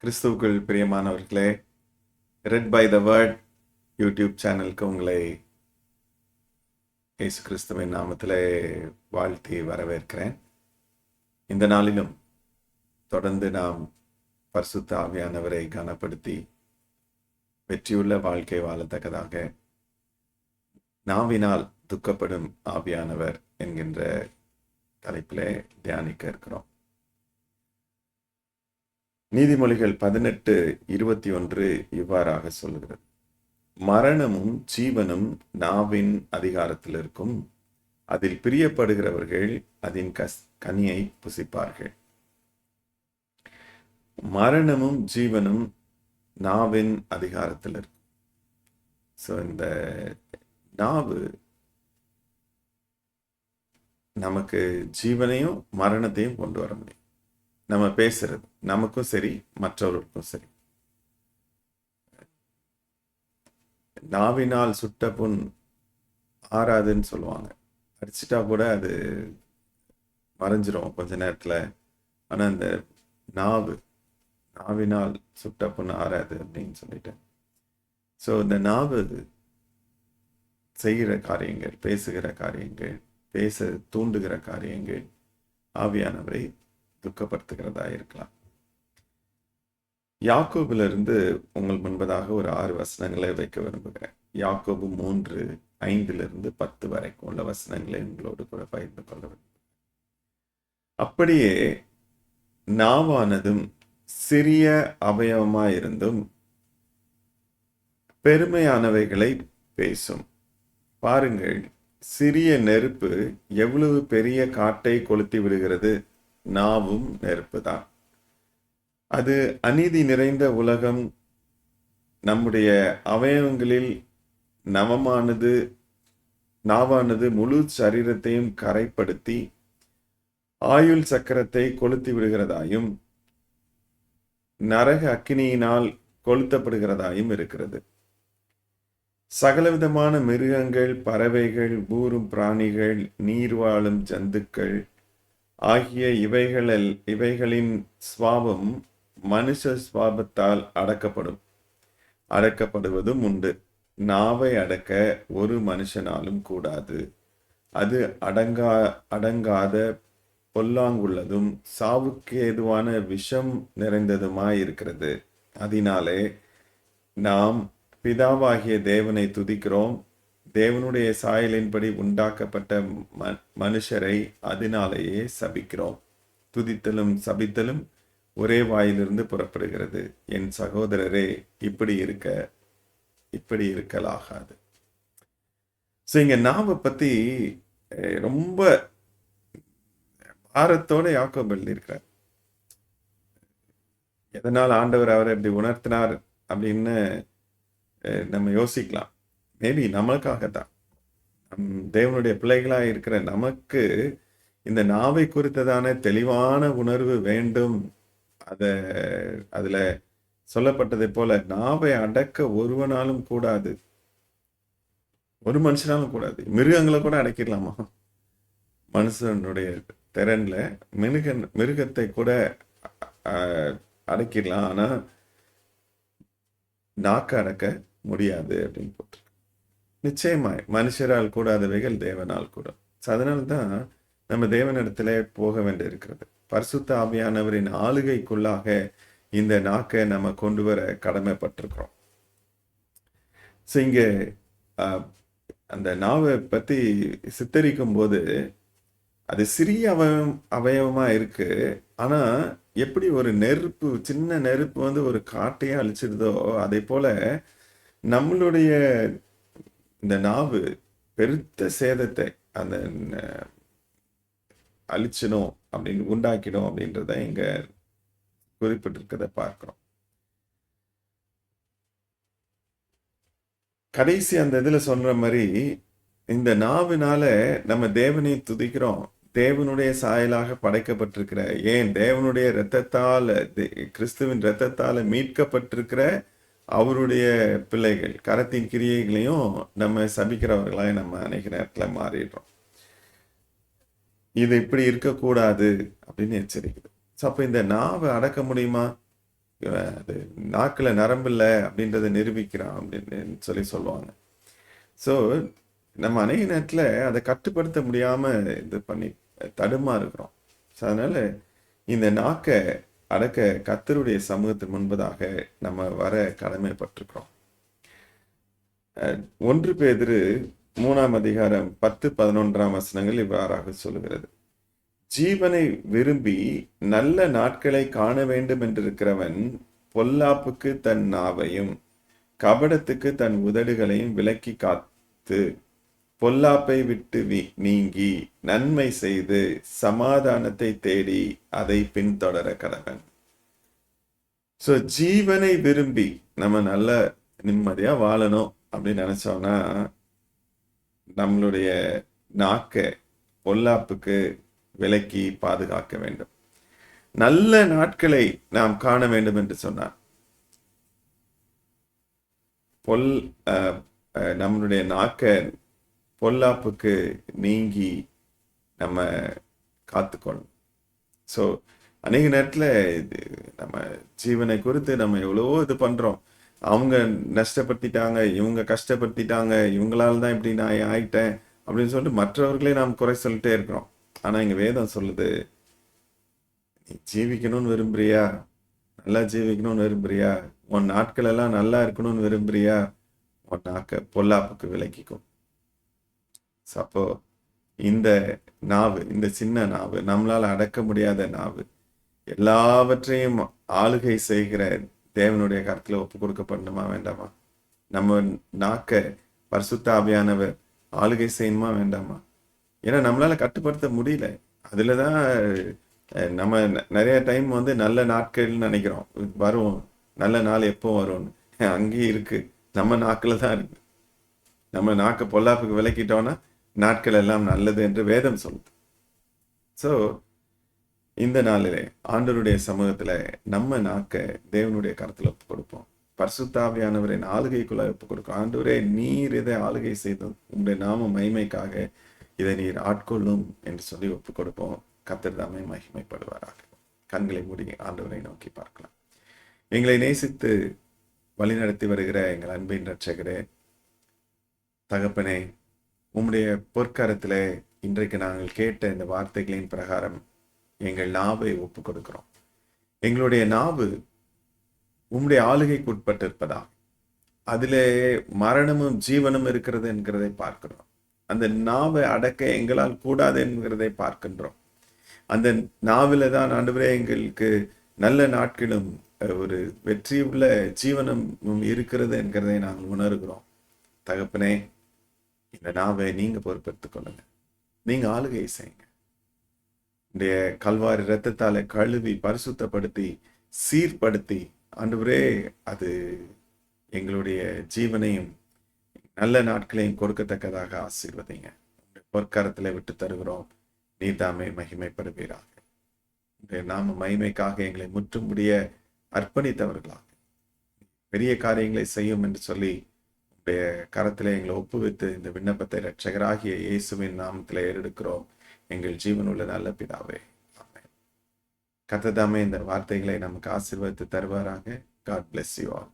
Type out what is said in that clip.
கிறிஸ்துவுக்குள் பிரியமானவர்களே, read by the word YouTube சேனலுக்கு உங்களை இயேசு கிறிஸ்துவின் நாமத்திலே வாழ்த்தி வரவேற்கிறேன். இந்த நாளிலும் தொடர்ந்து நாம் பரிசுத்த ஆவியானவரை கனப்படுத்தி வெற்றியுள்ள வாழ்க்கை வாழத்தக்கதாக நாவினால் துக்கப்படும் ஆவியானவர் என்கின்ற தலைப்பிலே தியானிக்க இருக்கிறோம். நீதிமொழிகள் 18:21 இவ்வாறாக சொல்லுகிறது: மரணமும் ஜீவனும் நாவின் அதிகாரத்தில் இருக்கும், அதில் பிரியப்படுகிறவர்கள் அதன் கனியை புசிப்பார்கள். மரணமும் ஜீவனும் நாவின் அதிகாரத்தில் இருக்கும். ஸோ இந்த நாவு நமக்கு ஜீவனையும் மரணத்தையும் கொண்டு வர முடியும். நம்ம பேசுறது நமக்கும் சரி, மற்றவர்களுக்கும் சரி. நாவினால் சுட்ட புண் ஆறாதுன்னு சொல்லுவாங்க. அடிச்சிட்டா கூட அது மறைஞ்சிரும் கொஞ்ச நேரத்துல. ஆனா இந்த நாவினால் சுட்ட புண் ஆறாது அப்படின்னு சொல்லிட்டேன். ஸோ இந்த நாவு செய்கிற காரியங்கள், பேசுகிற காரியங்கள், பேச தூண்டுகிற காரியங்கள் ஆவியானவரை துக்கப்படுத்துகிறதா இருக்கலாம். யாக்கோபிலிருந்து உங்கள் முன்பதாக ஒரு 6 வசனங்களை வைக்க விரும்புகிறேன். யாக்கோபு 3:5-10 வரைக்கும் உள்ள வசனங்களை உங்களோடு கூட பகிர்ந்து கொள்ள விரும்புகிறேன். அப்படியே நாவானதும் சிறிய அவயவமாயிருந்தும் பெருமையானவைகளை பேசும். பாருங்கள், சிறிய நெருப்பு எவ்வளவு பெரிய காட்டை கொளுத்தி விடுகிறது. நாவும் நெருப்பு தான். அது அநீதி நிறைந்த உலகம். நம்முடைய அவயவங்களில் நாவானது முழு சரீரத்தையும் கரைப்படுத்தி ஆயுள் சக்கரத்தை கொளுத்தி விடுகிறதாயும் நரக அக்கினியினால் கொளுத்தப்படுகிறதாயும் இருக்கிறது. சகலவிதமான மிருகங்கள், பறவைகள், ஊரும் பிராணிகள், நீர் வாழும் ஜந்துக்கள் ஆகிய இவைகளின் சுவாபம் மனுஷ சுவாபத்தால் அடக்கப்படுவதும் உண்டு. நாவை அடக்க ஒரு மனுஷனாலும் கூடாது. அது அடங்காத பொல்லாங்குள்ளதும் சாவுக்கு ஏதுவான விஷம் நிறைந்ததுமாயிருக்கிறது. அதனாலே நாம் பிதாவாகிய தேவனை துதிக்கிறோம். தேவனுடைய சாயலின்படி உண்டாக்கப்பட்ட மனுஷரை அதனாலேயே சபிக்கிறோம். துதித்தலும் சபித்தலும் ஒரே வாயிலிருந்து புறப்படுகிறது. என் சகோதரரே, இப்படி இருக்கலாகாது. ஸோ இங்க நாவை பத்தி ரொம்ப பாரத்தோட யாக்கோபு எழுதியிருக்கிறார். எதனால் ஆண்டவர் அவரை இப்படி உணர்த்தினார் அப்படின்னு நம்ம யோசிக்கலாம். மேபி நம்மளுக்காகத்தான். தேவனுடைய பிள்ளைகளாக இருக்கிற நமக்கு இந்த நாவை குறித்ததான தெளிவான உணர்வு வேண்டும். அதுல சொல்லப்பட்டதை போல நாவை அடக்க ஒருவனாலும் கூடாது, ஒரு மனுஷனாலும் கூடாது. மிருகங்களை கூட அடக்கிடலாமா? மனுஷனுடைய திறன்ல மிருகத்தை கூட அடக்கிடலாம், ஆனா நாக்கு அடக்க முடியாது அப்படின்னு போட்டு. நிச்சயமாய் மனுஷரால் கூடாதவைகள் தேவனால் கூட. அதனால்தான் நம்ம தேவனிடத்திலே போக வேண்டியிருக்கிறது. பரிசுத்த ஆவியானவரின் ஆளுகைக்குள்ளாக இந்த நாக்கை நம்ம கொண்டு வர கடமைப்பட்டிருக்கிறோம். ஸோ இங்க அந்த நாவை பத்தி சித்தரிக்கும் போது அது சிறிய அவயவமா இருக்கு. ஆனா எப்படி ஒரு நெருப்பு, சின்ன நெருப்பு வந்து ஒரு காட்டையே அழிச்சிடுதோ, அதே போல நம்மளுடைய இந்த நாவு பெருத்த சேதத்தை அந்த அழிச்சணும் அப்படின்னு உண்டாக்கிடும் அப்படின்றத இங்க குறிப்பிட்டிருக்கிறத பார்க்கிறோம். கடைசி அந்த இதுல சொல்ற மாதிரி இந்த நாவினால நம்ம தேவனை துதிக்கிறோம். தேவனுடைய சாயலாக படைக்கப்பட்டிருக்கிற, ஏன் தேவனுடைய இரத்தத்தால், கிறிஸ்துவின் இரத்தத்தால மீட்கப்பட்டிருக்கிற அவருடைய பிள்ளைகள் கரத்தின் கிரியைகளையும் நம்ம சபிக்கிறவர்களாய் நம்ம அநேக நேரத்தில் மாறிடுறோம். இது இப்படி இருக்கக்கூடாது அப்படின்னு எச்சரிக்குது. ஸோ அப்போ இந்த நாவை அடக்க முடியுமா? அது நாக்குல நரம்பு இல்லை அப்படின்றத நிரூபிக்கிறான் அப்படின்னு சொல்லுவாங்க. ஸோ நம்ம அநேக நேரத்தில் அதை கட்டுப்படுத்த முடியாம இது பண்ணி தடுமா இருக்கிறோம். ஸோ அதனால இந்த நாக்கை அடக்க கர்த்தருடைய சமூகத்தின் முன்பதாக நம்ம வர கடமைப்பட்டிருக்கிறோம். 1 பேதுரு 3ஆம் அதிகாரம் 10-11 வசனங்கள் இவ்வாறாக சொல்லுகிறது. ஜீவனை விரும்பி நல்ல நாட்களை காண வேண்டும் என்றிருக்கிறவன் பொல்லாப்புக்கு தன் நாவையும் கபடத்துக்கு தன் உதடுகளையும் விலக்கி காத்து பொல்லாப்பை விட்டு நீங்கி நன்மை செய்து சமாதானத்தை தேடி அதை பின்தொடர கடவன். ஸோ ஜீவனை விரும்பி நம்ம நல்ல நிம்மதியா வாழணும் அப்படின்னு நினைச்சோம்னா நம்மளுடைய நாக்கை பொல்லாப்புக்கு விலக்கி பாதுகாக்க வேண்டும். நல்ல நாட்களை நாம் காண வேண்டும் என்று சொன்னார். நம்மளுடைய நாக்கை பொல்லாப்புக்கு நீங்கி நம்ம காத்துக்கொள்ளணும். ஸோ அநேக நேரத்தில் நம்ம ஜீவனை குறித்து நம்ம எவ்வளவோ இது பண்றோம். அவங்க நஷ்டப்படுத்திட்டாங்க, இவங்க கஷ்டப்படுத்திட்டாங்க, இவங்களால தான் இப்படி நான் ஆயிட்டேன் அப்படின்னு சொல்லிட்டு மற்றவர்களே நாம் குறை சொல்லிட்டே இருக்கிறோம். ஆனா இங்க வேதம் சொல்லுது, நீ ஜீவிக்கணும்னு விரும்புறியா, நல்லா ஜீவிக்கணும்னு விரும்புறியா, உன் நாட்கள் எல்லாம் நல்லா இருக்கணும்னு விரும்புறியா, உன் நாக்க பொல்லாப்புக்கு விலக்கிக்கும். அப்போ இந்த நாவு, இந்த சின்ன நாவு, நம்மளால அடக்க முடியாத நாவு, எல்லாவற்றையும் ஆளுகை செய்கிற தேவனுடைய கருத்துல ஒப்பு கொடுக்கப்படணுமா வேண்டாமா? நம்ம நாக்க பரிசுத்த ஆவியானவர் ஆளுகை செய்யணுமா வேண்டாமா? ஏன்னா நம்மளால கட்டுப்படுத்த முடியல. அதுலதான் நம்ம நிறைய டைம் நல்ல நாட்கள்னு நினைக்கிறோம். வரும் நல்ல நாள் எப்போ வரும்னு, அங்கேயும் இருக்கு, நம்ம நாக்குல தான் இருக்கு. நம்ம நாக்கு பொல்லாப்புக்கு விலக்கிட்டோம்னா நாட்கள் எல்லாம் நல்லது என்று வேதம் சொல்லுது. ஸோ இந்த நாளிலே ஆண்டவருடைய சமூகத்துல நம்ம நாக்க தேவனுடைய கருத்துல ஒப்பு கொடுப்போம். பரிசுத்தாவியானவரின் ஆளுகைக்குள்ள ஒப்பு கொடுக்கும். ஆண்டவரே, நீர் இதை ஆளுகை செய்தும் உங்களுடைய நாம மகிமைக்காக இதை நீர் ஆட்கொள்ளும் என்று சொல்லி ஒப்பு கொடுப்போம். கர்த்தர் தாமே மகிமைப்படுவாராக. கண்களை மூடி ஆண்டவரை நோக்கி பார்க்கலாம். எங்களை நேசித்து வழிநடத்தி வருகிற எங்கள் அன்பின் இரட்சகரே, தகப்பனே, உம்முடைய பொற்கரத்திலே இன்றைக்கு நாங்கள் கேட்ட இந்த வார்த்தைகளின் பிரகாரம் எங்கள் நாவை ஒப்பு கொடுக்கிறோம். எங்களுடைய நாவு உம்முடைய ஆளுகைக்கு உட்பட்டிருப்பதா, அதிலே மரணமும் ஜீவனும் இருக்கிறது என்கிறதை பார்க்கிறோம். அந்த நாவை அடக்க எங்களால் கூடாது என்கிறதை பார்க்கின்றோம். அந்த நாவில தான் ஆண்டவரே எங்களுக்கு நல்ல நாட்களும் ஒரு வெற்றியுள்ள ஜீவனமும் இருக்கிறது என்கிறதை நாங்கள் உணர்கிறோம். தகப்பனே, இந்த நாவை நீங்க பொறுப்பெடுத்துக் கொள்ளுங்க. நீங்க ஆளுகை செய்யுங்க. இந்த கல்வாரி இரத்தத்தால கழுவி பரிசுத்தப்படுத்தி சீர்படுத்தி ஆண்டவரே, அது எங்களுடைய ஜீவனையும் நல்ல நாட்களையும் கொடுக்கத்தக்கதாக ஆசீர்வதிங்க. பொற்கரத்துல விட்டு தருகிறோம். நீதாமே மகிமைப்படுவீராக. இந்த நாம மகிமைக்காக எங்களை முற்றுமுடிய அர்ப்பணித்தவர்களாக பெரிய காரியங்களை செய்யும் என்று சொல்லி உடைய கரத்திலே எங்களை ஒப்புவித்து இந்த விண்ணப்பத்தை இரட்சகராகிய இயேசுவின் நாமத்திலே ஏறெடுக்கிறோம். எங்கள் ஜீவனுள்ள நல்ல பிதாவே, ஆமென். கர்த்தர் தாமே இந்த வார்த்தைகளை நமக்கு ஆசீர்வதித்து தருவாராக. God bless you all.